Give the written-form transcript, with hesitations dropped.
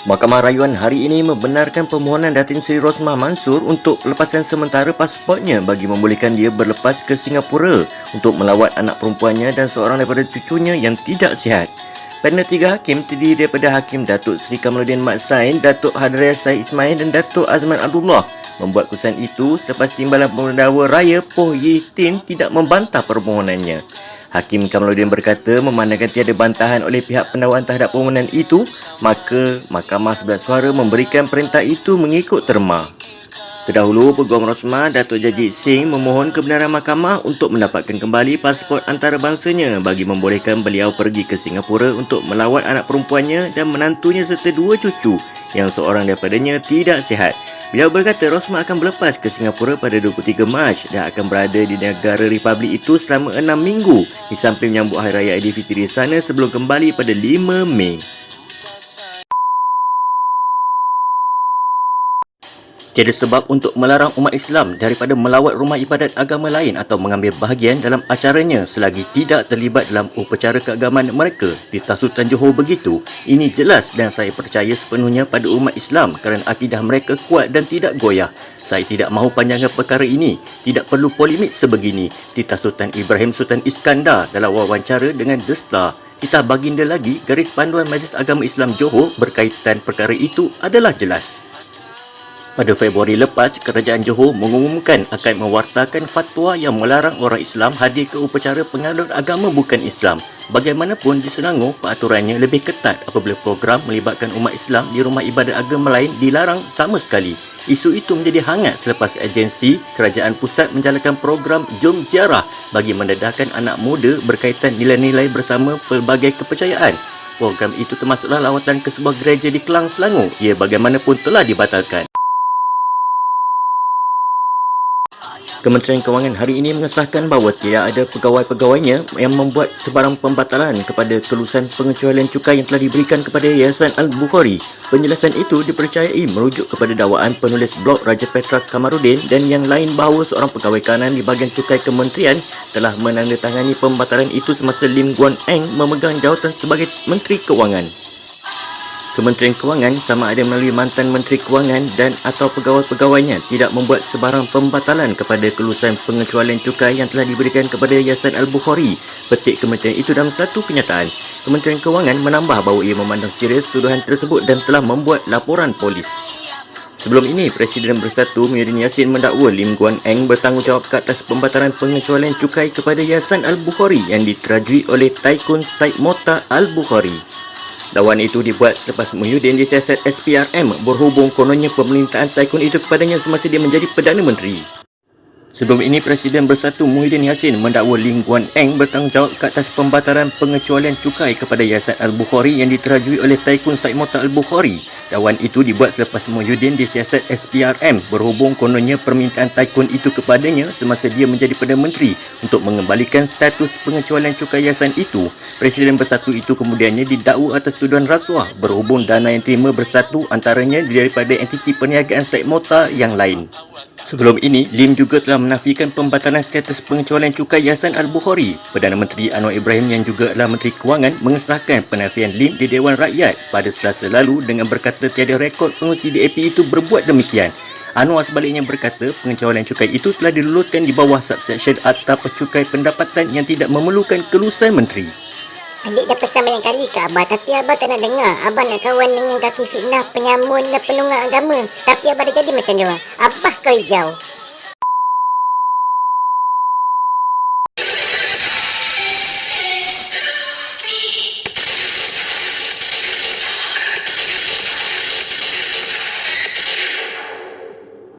Mahkamah Rayuan hari ini membenarkan permohonan Datin Seri Rosmah Mansur untuk lepasan sementara pasportnya bagi membolehkan dia berlepas ke Singapura untuk melawat anak perempuannya dan seorang daripada cucunya yang tidak sihat. Panel 3 hakim terdiri daripada Hakim Datuk Seri Kamaluddin Mat Sain, Datuk Hadriah Said Ismail dan Datuk Azman Abdullah membuat keputusan itu selepas Timbalan Pendakwa Raya Poh Yi Tin tidak membantah permohonannya. Hakim Kamaluddin berkata memandangkan tiada bantahan oleh pihak pendakwaan terhadap permohonan itu, maka Mahkamah sebelah suara memberikan perintah itu mengikut terma. Terdahulu, Peguam Rosmah Datuk Jajit Singh memohon kebenaran mahkamah untuk mendapatkan kembali pasport antarabangsanya bagi membolehkan beliau pergi ke Singapura untuk melawat anak perempuannya dan menantunya serta 2 cucu yang seorang daripadanya tidak sihat. Beliau berkata Rosmah akan berlepas ke Singapura pada 23 Mac dan akan berada di negara Republik itu selama 6 minggu di samping menyambut Hari Raya Aidilfitri di sana sebelum kembali pada 5 Mei. Tiada sebab untuk melarang umat Islam daripada melawat rumah ibadat agama lain atau mengambil bahagian dalam acaranya selagi tidak terlibat dalam upacara keagamaan mereka. Titah Sultan Johor begitu. Ini jelas dan saya percaya sepenuhnya pada umat Islam kerana akidah mereka kuat dan tidak goyah. Saya tidak mahu panjangkan perkara ini. Tidak perlu polemik sebegini. Titah Sultan Ibrahim Sultan Iskandar dalam wawancara dengan The Star. Titah baginda lagi, garis panduan Majlis Agama Islam Johor berkaitan perkara itu adalah jelas. Pada Februari lepas, Kerajaan Johor mengumumkan akan mewartakan fatwa yang melarang orang Islam hadir ke upacara pengaduan agama bukan Islam. Bagaimanapun di Selangor, peraturannya lebih ketat apabila program melibatkan umat Islam di rumah ibadat agama lain dilarang sama sekali. Isu itu menjadi hangat selepas agensi Kerajaan Pusat menjalankan program Jom Ziarah bagi mendedahkan anak muda berkaitan nilai-nilai bersama pelbagai kepercayaan. Program itu termasuklah lawatan ke sebuah gereja di Kelang, Selangor. Ia bagaimanapun telah dibatalkan. Kementerian Kewangan hari ini mengesahkan bahawa tidak ada pegawai-pegawainya yang membuat sebarang pembatalan kepada kelulusan pengecualian cukai yang telah diberikan kepada Yayasan Al-Bukhari. Penjelasan itu dipercayai merujuk kepada dakwaan penulis blog Raja Petra Kamaruddin dan yang lain bahawa seorang pegawai kanan di bahagian cukai kementerian telah menandatangani pembatalan itu semasa Lim Guan Eng memegang jawatan sebagai Menteri Kewangan. Kementerian Kewangan sama ada melalui mantan Menteri Kewangan dan atau pegawai-pegawainya tidak membuat sebarang pembatalan kepada kelulusan pengecualian cukai yang telah diberikan kepada Yayasan Al-Bukhari. Petik kementerian itu dalam satu kenyataan. Kementerian Kewangan menambah bahawa ia memandang serius tuduhan tersebut dan telah membuat laporan polis. Sebelum ini, Presiden Bersatu Muhyiddin Yassin mendakwa Lim Guan Eng bertanggungjawab ke atas pembatalan pengecualian cukai kepada Yayasan Al-Bukhari yang diterajui oleh Taikun Said Motta Al-Bukhari. Dakwaan itu dibuat selepas Muhyiddin disiasat SPRM berhubung kononnya pemerintahan Taikun itu kepadanya semasa dia menjadi Perdana Menteri. Sebelum ini, Presiden Bersatu Muhyiddin Yassin mendakwa Lim Guan Eng bertanggungjawab ke atas pembatalan pengecualian cukai kepada Yayasan Al-Bukhari yang diterajui oleh Taikun Said Motta Al-Bukhari. Dakwaan itu dibuat selepas Muhyiddin disiasat SPRM berhubung kononnya permintaan Taikun itu kepadanya semasa dia menjadi Perdana Menteri untuk mengembalikan status pengecualian cukai yayasan itu. Presiden Bersatu itu kemudiannya didakwa atas tuduhan rasuah berhubung dana yang terima Bersatu antaranya daripada entiti perniagaan Said Motta yang lain. Sebelum ini, Lim juga telah menafikan pembatalan status pengecualian cukai Yayasan Al-Bukhari. Perdana Menteri Anwar Ibrahim yang juga adalah Menteri Kewangan mengesahkan penafian Lim di Dewan Rakyat pada Selasa lalu dengan berkata tiada rekod pengurusi DAP itu berbuat demikian. Anwar sebaliknya berkata pengecualian cukai itu telah diluluskan di bawah subsection atap cukai pendapatan yang tidak memerlukan kelulusan menteri. Adik dah pesan banyak kali ke Abah tapi Abah tak nak dengar. Abah nak kawan dengan kaki fitnah, penyamun dan penunggang agama. Tapi Abah dah jadi macam dia orang. Abah kau hijau.